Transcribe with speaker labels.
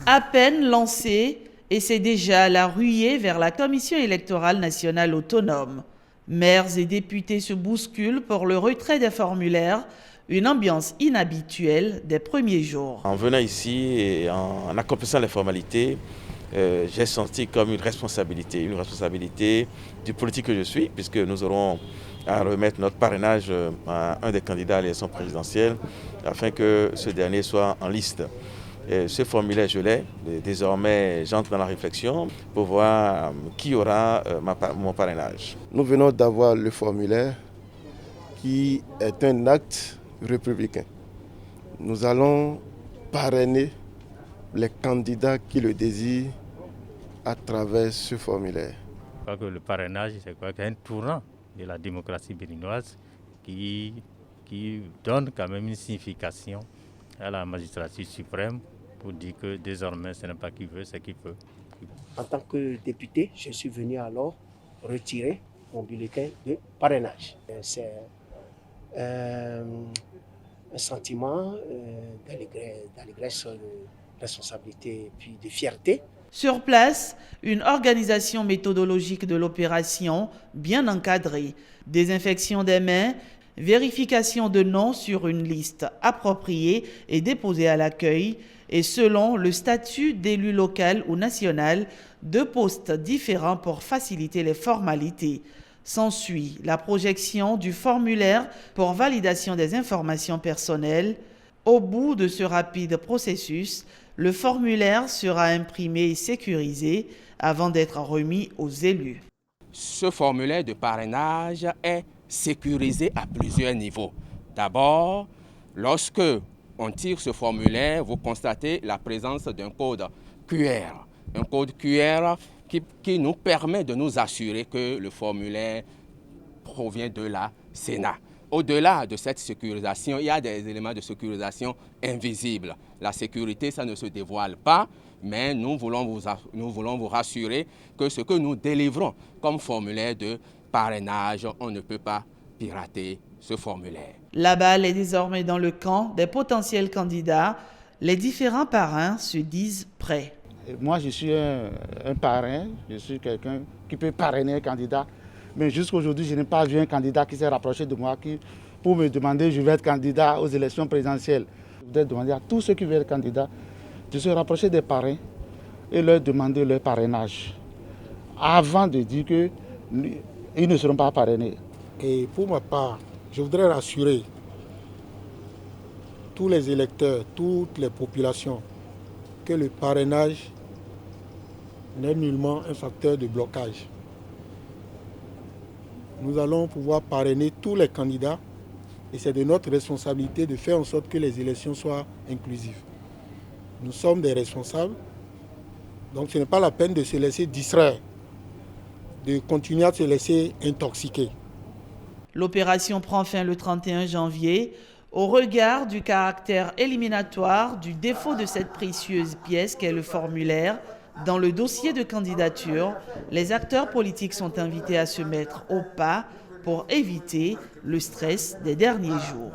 Speaker 1: À peine lancé, et c'est déjà la ruée vers la Commission électorale nationale autonome. Maires et députés se bousculent pour le retrait des formulaires, une ambiance inhabituelle des premiers jours.
Speaker 2: En venant ici et en accomplissant les formalités, j'ai senti comme une responsabilité du politique que je suis, puisque nous aurons à remettre notre parrainage à un des candidats à l'élection présidentielle, afin que ce dernier soit en liste. Et ce formulaire, je l'ai. Désormais, j'entre dans la réflexion pour voir qui aura mon parrainage.
Speaker 3: Nous venons d'avoir le formulaire qui est un acte républicain. Nous allons parrainer les candidats qui le désirent à travers ce formulaire.
Speaker 4: Je crois que le parrainage, c'est un tournant de la démocratie béninoise qui donne quand même une signification à la magistrature suprême pour dire que désormais ce n'est pas qui veut, c'est qui peut.
Speaker 5: En tant que député, je suis venu alors retirer mon bulletin de parrainage. C'est un sentiment d'allégresse, de responsabilité et puis de fierté.
Speaker 1: Sur place, une organisation méthodologique de l'opération bien encadrée, désinfection des mains, vérification de noms sur une liste appropriée et déposée à l'accueil, et selon le statut d'élu local ou national, 2 postes différents pour faciliter les formalités. S'ensuit la projection du formulaire pour validation des informations personnelles. Au bout de ce rapide processus, le formulaire sera imprimé et sécurisé avant d'être remis aux élus.
Speaker 6: Ce formulaire de parrainage est sécurisé à plusieurs niveaux. D'abord, lorsque on tire ce formulaire, vous constatez la présence d'un code QR. Un code QR qui nous permet de nous assurer que le formulaire provient de la Sénat. Au-delà de cette sécurisation, il y a des éléments de sécurisation invisibles. La sécurité, ça ne se dévoile pas, mais nous voulons vous rassurer que ce que nous délivrons comme formulaire de parrainage, on ne peut pas pirater ce formulaire.
Speaker 1: La balle est désormais dans le camp des potentiels candidats. Les différents parrains se disent prêts.
Speaker 7: Moi, je suis un parrain, je suis quelqu'un qui peut parrainer un candidat. Mais jusqu'à aujourd'hui, je n'ai pas vu un candidat qui s'est rapproché de moi pour me demander je vais être candidat aux élections présidentielles. Je voudrais demander à tous ceux qui veulent être candidats de se rapprocher des parrains et leur demander leur parrainage avant de dire qu'ils ne seront pas parrainés.
Speaker 8: Et pour ma part, je voudrais rassurer tous les électeurs, toutes les populations, que le parrainage n'est nullement un facteur de blocage. Nous allons pouvoir parrainer tous les candidats et c'est de notre responsabilité de faire en sorte que les élections soient inclusives. Nous sommes des responsables, donc ce n'est pas la peine de se laisser distraire, de continuer à se laisser intoxiquer.
Speaker 1: L'opération prend fin le 31 janvier. Au regard du caractère éliminatoire du défaut de cette précieuse pièce qu'est le formulaire, dans le dossier de candidature, les acteurs politiques sont invités à se mettre au pas pour éviter le stress des derniers jours.